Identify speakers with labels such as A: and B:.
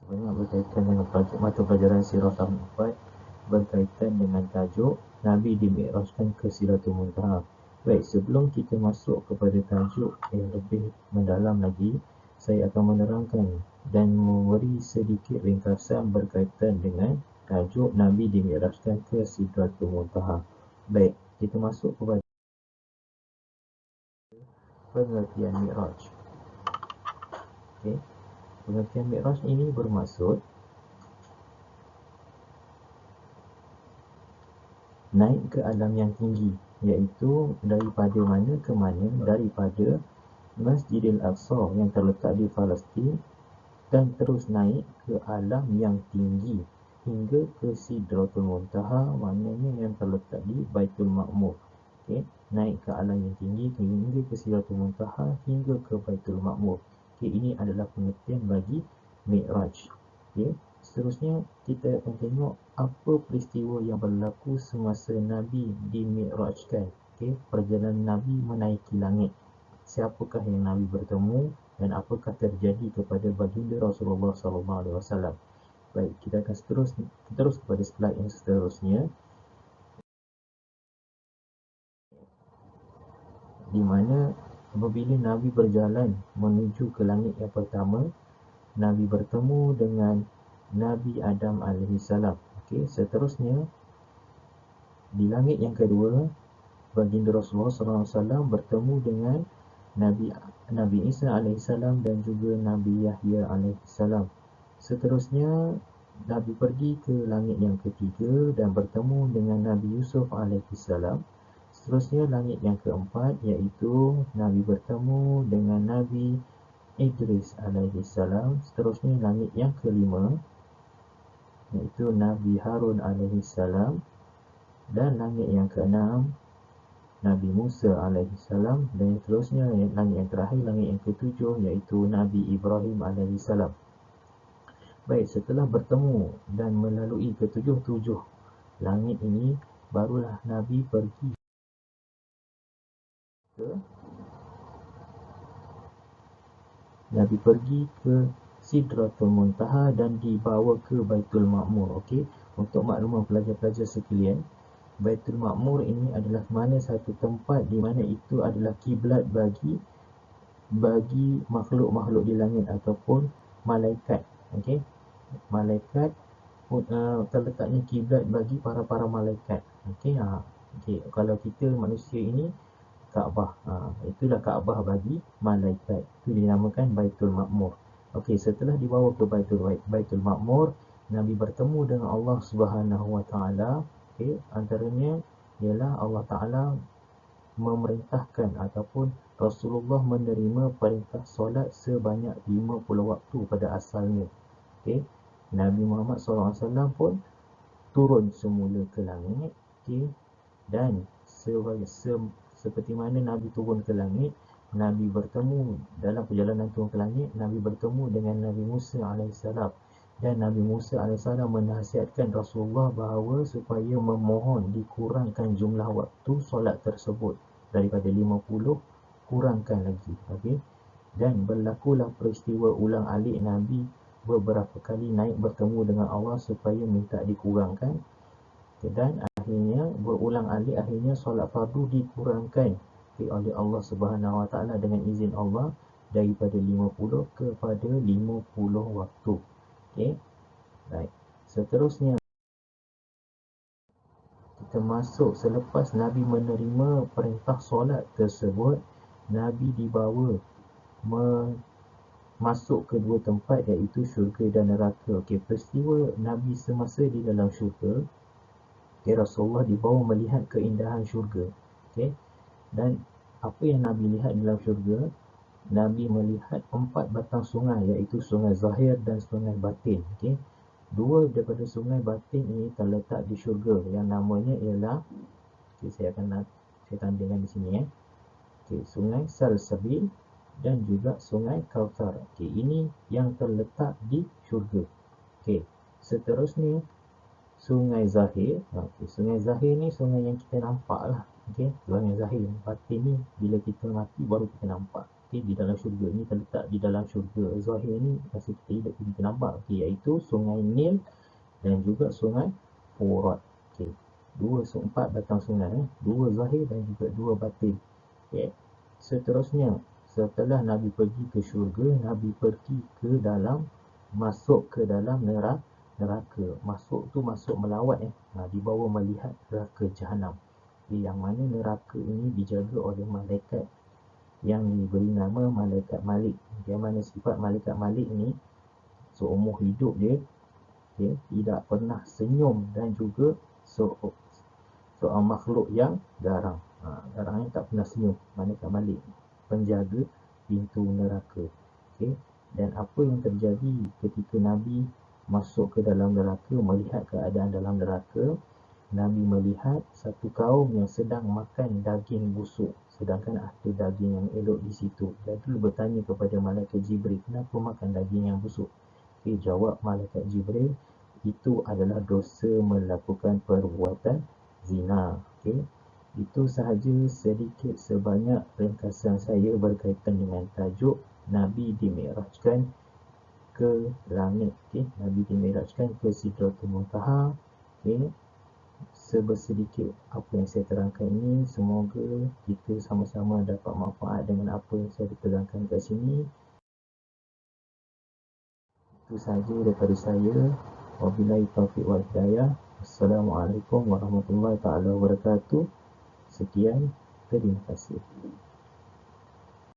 A: Banyak berkaitan dengan mata pelajaran Sirah tahun 4 berkaitan dengan tajuk Nabi dimi'rajkan ke Sidratul Muntaha. Baik, sebelum kita masuk kepada tajuk yang lebih mendalam lagi, saya akan menerangkan dan memberi sedikit ringkasan berkaitan dengan tajuk Nabi dimi'rajkan ke Sidratul Muntaha. Baik, kita masuk kepada pengertian Mi'raj. Okey, pengertian Mi'raj ini bermaksud naik ke alam yang tinggi, iaitu daripada mana ke mana, daripada Masjidil Aqsa yang terletak di Palestin dan terus naik ke alam yang tinggi hingga ke Sidratul Muntaha, maknanya yang terletak di Baitul Ma'mur. Okay? Naik ke alam yang tinggi hingga ke Sidratul Muntaha hingga ke Baitul Ma'mur. Okay? Ini adalah pengertian bagi Mi'raj. Okay? Seterusnya kita akan tengok apa peristiwa yang berlaku semasa Nabi dimi'rajkan. Okay? Perjalanan Nabi menaiki langit. Siapakah yang Nabi bertemu dan apakah terjadi kepada baginda Rasulullah SAW. Baik, kita akan terus kepada slide yang seterusnya, di mana apabila Nabi berjalan menuju ke langit yang pertama, Nabi bertemu dengan Nabi Adam AS. Okey, seterusnya di langit yang kedua, baginda Rasulullah SAW bertemu dengan Nabi Isa AS dan juga Nabi Yahya AS. Seterusnya Nabi pergi ke langit yang ketiga dan bertemu dengan Nabi Yusuf AS. Seterusnya langit yang keempat, iaitu Nabi bertemu dengan Nabi Idris AS. Seterusnya langit yang kelima, iaitu Nabi Harun AS. Dan langit yang keenam, Nabi Musa AS. Dan seterusnya langit yang terakhir, langit yang ketujuh, iaitu Nabi Ibrahim AS. Baik, setelah bertemu dan melalui ketujuh-tujuh langit ini, barulah Nabi pergi ke Sidratul Muntaha dan dibawa ke Baitul Ma'mur. Okey, untuk makluman pelajar-pelajar sekalian, Baitul Ma'mur ini adalah mana satu tempat di mana itu adalah kiblat bagi makhluk-makhluk di langit ataupun malaikat. Okey, malaikat terletaknya kiblat bagi para malaikat. Okey, kalau kita manusia ini Kaabah, itulah Kaabah bagi malaikat. Itu dinamakan Baitul Ma'mur. Okey, setelah dibawa ke Baitul Ma'mur, Nabi bertemu dengan Allah Subhanahu Wa Taala. Okey, antaranya ialah Allah Taala memerintahkan ataupun Rasulullah menerima perintah solat sebanyak 50 waktu pada asalnya. Okey, Nabi Muhammad SAW pun turun semula ke langit. Okey, dan seperti mana Nabi turun ke langit, Nabi bertemu dalam perjalanan turun ke langit, Nabi bertemu dengan Nabi Musa AS. Dan Nabi Musa AS menasihatkan Rasulullah bahawa supaya memohon dikurangkan jumlah waktu solat tersebut daripada 50, kurangkan lagi. Okay? Dan berlakulah peristiwa ulang alik Nabi beberapa kali naik bertemu dengan Allah supaya minta dikurangkan. Dan akhirnya berulang alik, akhirnya solat fardu dikurangkan oleh Allah Subhanahu Wa Taala dengan izin Allah daripada 50 kepada 50 waktu. Okey. Baik. Seterusnya kita masuk selepas Nabi menerima perintah solat tersebut, Nabi dibawa masuk ke dua tempat, iaitu syurga dan neraka. Okey, peristiwa Nabi semasa di dalam syurga, Rasulullah dibawa melihat keindahan syurga. Okay? Dan apa yang Nabi lihat dalam syurga? Nabi melihat 4 batang sungai, iaitu sungai Zahir dan sungai Batin. Okay? Dua daripada sungai Batin ini terletak di syurga yang namanya ialah, saya tandingkan di sini. Sungai Salsabil dan juga sungai Kauthar. Ini yang terletak di syurga. Seterusnya Sungai Zahir. Sungai Zahir ni sungai yang kita nampak lah. Sungai Zahir. Batin ni bila kita mati baru kita nampak. di dalam syurga ni terletak di dalam syurga zahir ni, masa kita hidup kita nampak, iaitu Sungai Nil dan juga Sungai Furat. Dua empat batang sungai, dua zahir dan juga dua batin. Seterusnya, setelah Nabi pergi ke syurga, Nabi pergi ke dalam, masuk ke dalam neraka. Masuk tu masuk melawat, dibawa melihat neraka Jahanam. Yang mana neraka ini dijaga oleh malaikat yang diberi nama Malaikat Malik. Yang mana sifat Malaikat Malik ni seumur hidup dia, tidak pernah senyum dan juga seorang makhluk yang garang. Garang ni tak pernah senyum. Malaikat Malik, penjaga pintu neraka. Dan apa yang terjadi ketika Nabi masuk ke dalam neraka, melihat keadaan dalam neraka, Nabi melihat satu kaum yang sedang makan daging busuk, sedangkan ada daging yang elok di situ. Lalu bertanya kepada Malaikat Jibril, kenapa makan daging yang busuk? Jawab Malaikat Jibril, itu adalah dosa melakukan perbuatan zina. Itu sahaja sedikit sebanyak ringkasan saya berkaitan dengan tajuk Nabi dimi'rajkan ke langit. Nabi dimi'rajkan ke Sidratul Muntaha. Sedikit apa yang saya terangkan ini, semoga kita sama-sama dapat manfaat dengan apa yang saya terangkan kat sini. Itu sahaja daripada saya. Wabillahi taufiq wal hidayah. Assalamualaikum warahmatullahi taala wabarakatuh. Sekian, terima kasih.